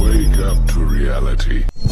Wake up to reality.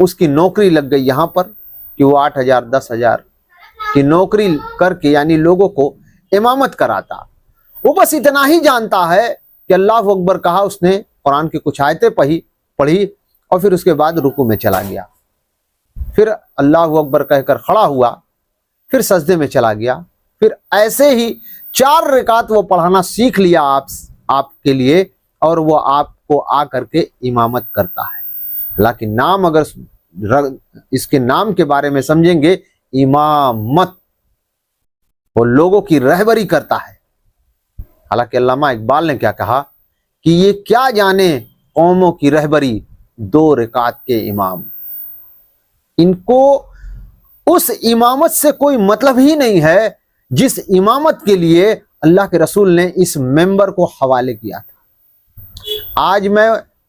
اس کی نوکری لگ گئی یہاں پر کہ وہ 8,000 10,000 کی نوکری کر کے یعنی لوگوں کو امامت کراتا. وہ بس اتنا ہی جانتا ہے کہ اللہ اکبر کہا اس نے, قرآن کی کچھ آیتیں پڑھی اور پھر اس کے بعد رکوع میں چلا گیا, پھر اللہ اکبر کہہ کر کھڑا ہوا, پھر سجدے میں چلا گیا, پھر ایسے ہی 4 رکعت وہ پڑھانا سیکھ لیا آپ کے لیے, اور وہ آپ کو آ کر کے امامت کرتا ہے. حالانکہ نام اگر اس کے نام کے بارے میں سمجھیں گے, امامت, وہ لوگوں کی رہبری کرتا ہے. حالانکہ علامہ اقبال نے کیا کہا کہ یہ کیا جانے قوموں کی رہبری 2 رکعت کے امام. ان کو اس امامت سے کوئی مطلب ہی نہیں ہے جس امامت کے لیے اللہ کے رسول نے اس ممبر کو حوالے کیا تھا. آج میں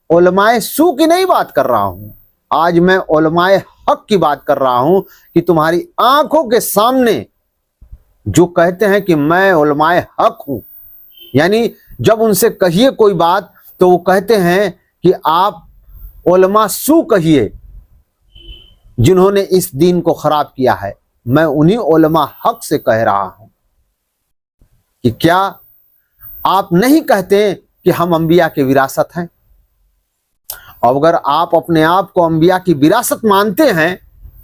علماء سو کی نہیں بات کر رہا ہوں, آج میں علماء حق کی بات کر رہا ہوں کہ تمہاری آنکھوں کے سامنے جو کہتے ہیں کہ میں علماء حق ہوں, یعنی جب ان سے کہیے کوئی بات تو وہ کہتے ہیں کہ آپ علماء سو کہیے جنہوں نے اس دین کو خراب کیا ہے. میں انہی علماء حق سے کہہ رہا ہوں کہ کیا آپ نہیں کہتے کہ ہم انبیاء کی وراثت ہیں؟ اور اگر آپ اپنے آپ کو انبیاء کی وراثت مانتے ہیں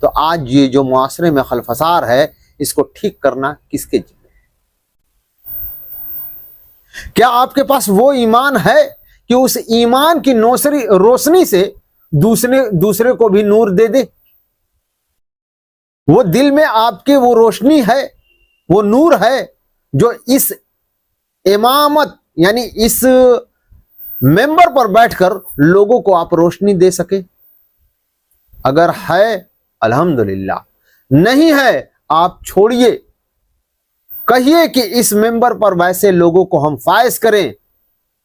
تو آج یہ جو معاشرے میں خلفسار ہے اس کو ٹھیک کرنا کس کے ذمہ ہے؟ کیا آپ کے پاس وہ ایمان ہے کہ اس ایمان کی روشنی سے دوسرے کو بھی نور دے دے؟ وہ دل میں آپ کے وہ روشنی ہے, وہ نور ہے جو اس امامت یعنی اس ممبر پر بیٹھ کر لوگوں کو آپ روشنی دے سکے؟ اگر ہے الحمدللہ, نہیں ہے آپ چھوڑیے. کہیے کہ اس ممبر پر ویسے لوگوں کو ہم فائز کریں,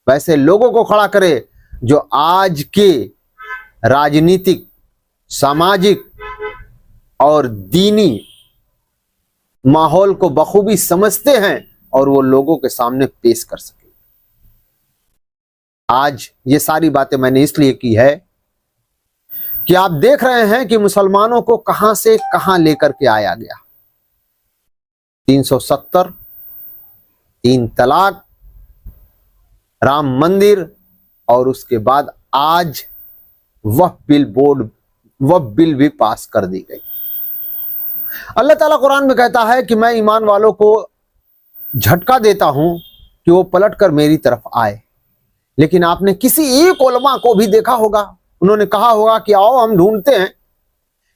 ویسے لوگوں کو کھڑا کریں جو آج کے راجنیتک, سماجک اور دینی ماحول کو بخوبی سمجھتے ہیں اور وہ لوگوں کے سامنے پیش کر سکیں. آج یہ ساری باتیں میں نے اس لیے کی ہے کہ آپ دیکھ رہے ہیں کہ مسلمانوں کو کہاں سے کہاں لے کر کے آیا گیا. 370, 3 طلاق, رام مندر, اور اس کے بعد آج وہ بل بھی پاس کر دی گئی. اللہ تعالیٰ قرآن میں کہتا ہے کہ میں ایمان والوں کو جھٹکا دیتا ہوں کہ وہ پلٹ کر میری طرف آئے. لیکن آپ نے کسی ایک علماء کو بھی دیکھا ہوگا, انہوں نے کہا ہوگا کہ آؤ ہم ڈھونڈتے ہیں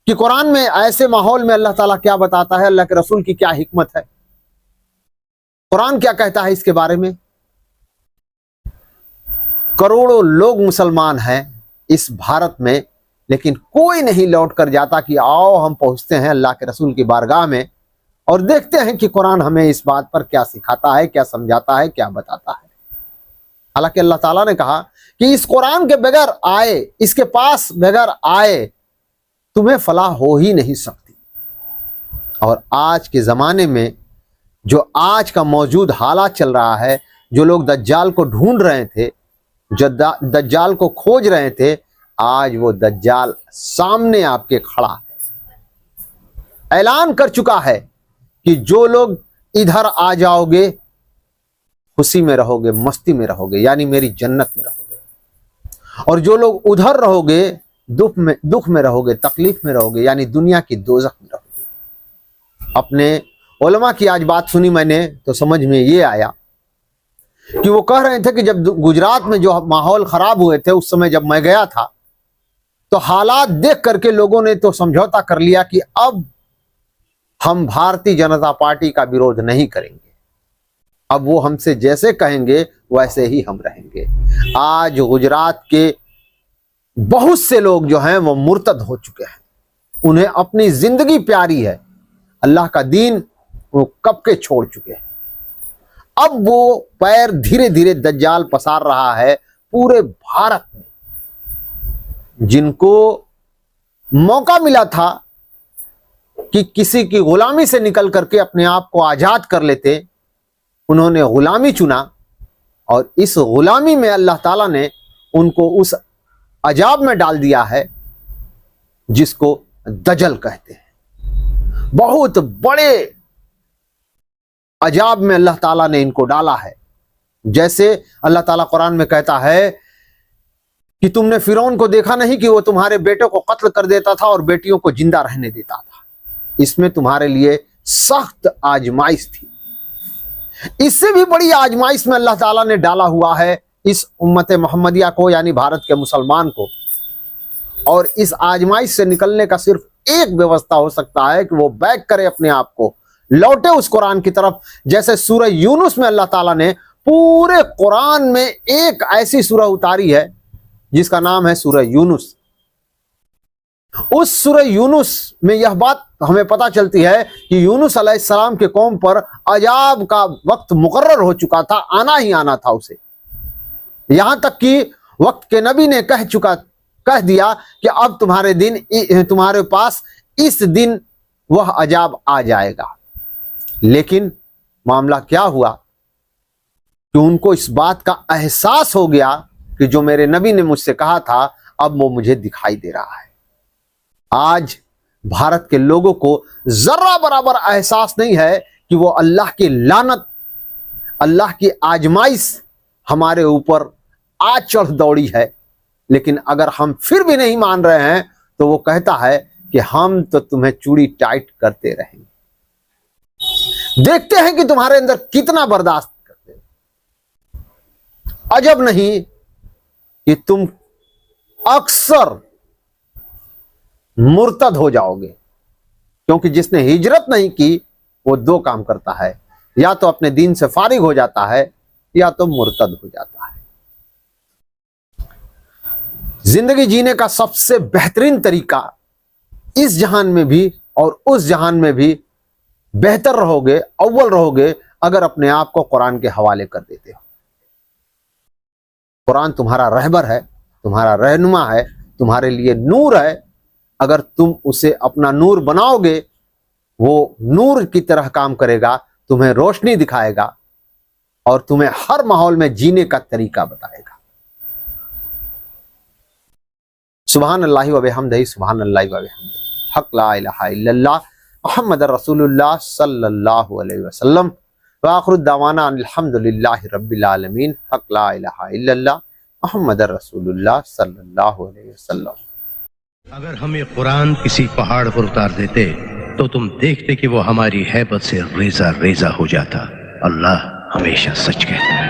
کہ قرآن میں ایسے ماحول میں اللہ تعالیٰ کیا بتاتا ہے, اللہ کے رسول کی کیا حکمت ہے, قرآن کیا کہتا ہے اس کے بارے میں. کروڑوں لوگ مسلمان ہیں اس بھارت میں, لیکن کوئی نہیں لوٹ کر جاتا کہ آؤ ہم پہنچتے ہیں اللہ کے رسول کی بارگاہ میں اور دیکھتے ہیں کہ قرآن ہمیں اس بات پر کیا سکھاتا ہے, کیا سمجھاتا ہے, کیا بتاتا ہے. حالانکہ اللہ تعالیٰ نے کہا کہ اس قرآن کے بغیر آئے, اس کے پاس بغیر آئے تمہیں فلاح ہو ہی نہیں سکتی. اور آج کے زمانے میں جو آج کا موجود حالات چل رہا ہے, جو لوگ دجال کو ڈھونڈ رہے تھے, جو دجال کو کھوج رہے تھے, آج وہ دجال سامنے آپ کے کھڑا ہے. اعلان کر چکا ہے کہ جو لوگ ادھر آ جاؤ گے خوشی میں رہو گے, مستی میں رہو گے, یعنی میری جنت میں رہو گے, اور جو لوگ ادھر رہو گے دکھ میں رہو گے, تکلیف میں رہو گے, یعنی دنیا کی دوزخ میں رہو گے. اپنے علماء کی آج بات سنی میں نے تو سمجھ میں یہ آیا کہ وہ کہہ رہے تھے کہ جب گجرات میں جو ماحول خراب ہوئے تھے اس سمے جب میں گیا تھا تو حالات دیکھ کر کے لوگوں نے تو سمجھوتا کر لیا کہ اب ہم بھارتی جنتا پارٹی کا وروଧ نہیں کریں گے, اب وہ ہم سے جیسے کہیں گے ویسے ہی ہم رہیں گے. آج گجرات کے بہت سے لوگ جو ہیں وہ مرتد ہو چکے ہیں, انہیں اپنی زندگی پیاری ہے, اللہ کا دین وہ کب کے چھوڑ چکے ہیں. اب وہ پیر دھیرے دھیرے دجال پسار رہا ہے پورے بھارت میں. جن کو موقع ملا تھا کہ کسی کی غلامی سے نکل کر کے اپنے آپ کو آزاد کر لیتے, انہوں نے غلامی چنا, اور اس غلامی میں اللہ تعالیٰ نے ان کو اس عذاب میں ڈال دیا ہے جس کو دجل کہتے ہیں. بہت بڑے عذاب میں اللہ تعالیٰ نے ان کو ڈالا ہے. جیسے اللہ تعالیٰ قرآن میں کہتا ہے کہ تم نے فرعون کو دیکھا نہیں کہ وہ تمہارے بیٹوں کو قتل کر دیتا تھا اور بیٹیوں کو زندہ رہنے دیتا تھا. اس میں تمہارے لیے سخت آزمائش تھی. اس سے بھی بڑی آزمائش میں اللہ تعالیٰ نے ڈالا ہوا ہے اس امت محمدیہ کو, یعنی بھارت کے مسلمان کو. اور اس آزمائش سے نکلنے کا صرف ایک ویوستھا ہو سکتا ہے کہ وہ بیک کرے اپنے آپ کو, لوٹے اس قرآن کی طرف. جیسے سورہ یونس میں اللہ تعالیٰ نے پورے قرآن میں ایک ایسی سورہ اتاری ہے جس کا نام ہے سورہ یونس. اس سورہ یونس میں یہ بات ہمیں پتہ چلتی ہے کہ یونس علیہ السلام کے قوم پر عذاب کا وقت مقرر ہو چکا تھا, آنا ہی آنا تھا اسے. یہاں تک کہ وقت کے نبی نے کہہ دیا کہ اب تمہارے پاس اس دن وہ عذاب آ جائے گا. لیکن معاملہ کیا ہوا کہ ان کو اس بات کا احساس ہو گیا کہ جو میرے نبی نے مجھ سے کہا تھا اب وہ مجھے دکھائی دے رہا ہے. آج بھارت کے لوگوں کو ذرہ برابر احساس نہیں ہے کہ وہ اللہ کی لعنت, اللہ کی آزمائش ہمارے اوپر آ چڑھ دوڑی ہے. لیکن اگر ہم پھر بھی نہیں مان رہے ہیں تو وہ کہتا ہے کہ ہم تو تمہیں چوڑی ٹائٹ کرتے رہیں گے, دیکھتے ہیں کہ تمہارے اندر کتنا برداشت کرتے ہیں. عجب نہیں کہ تم اکثر مرتد ہو جاؤ گے, کیونکہ جس نے ہجرت نہیں کی وہ دو کام کرتا ہے, یا تو اپنے دین سے فارغ ہو جاتا ہے یا تو مرتد ہو جاتا ہے. زندگی جینے کا سب سے بہترین طریقہ اس جہان میں بھی اور اس جہان میں بھی بہتر رہو گے, اول رہو گے اگر اپنے آپ کو قرآن کے حوالے کر دیتے ہو. قرآن تمہارا رہبر ہے, تمہارا رہنما ہے, تمہارے لیے نور ہے. اگر تم اسے اپنا نور بناؤ گے وہ نور کی طرح کام کرے گا, تمہیں روشنی دکھائے گا اور تمہیں ہر ماحول میں جینے کا طریقہ بتائے گا. سبحان اللہ و بحمدہ, سبحان اللہ و بحمدہ, حق لا الہ الا اللہ محمد رسول اللہ صلی اللہ علیہ وسلم. وآخر الدعوانا الحمد للہ رب العالمین. حق لا الہ الا اللہ محمد رسول اللہ صلی اللہ علیہ وسلم. اگر ہمیں قرآن کسی پہاڑ پر اتار دیتے تو تم دیکھتے کہ وہ ہماری ہیبت سے ریزہ ریزہ ہو جاتا. اللہ ہمیشہ سچ کہتا ہے.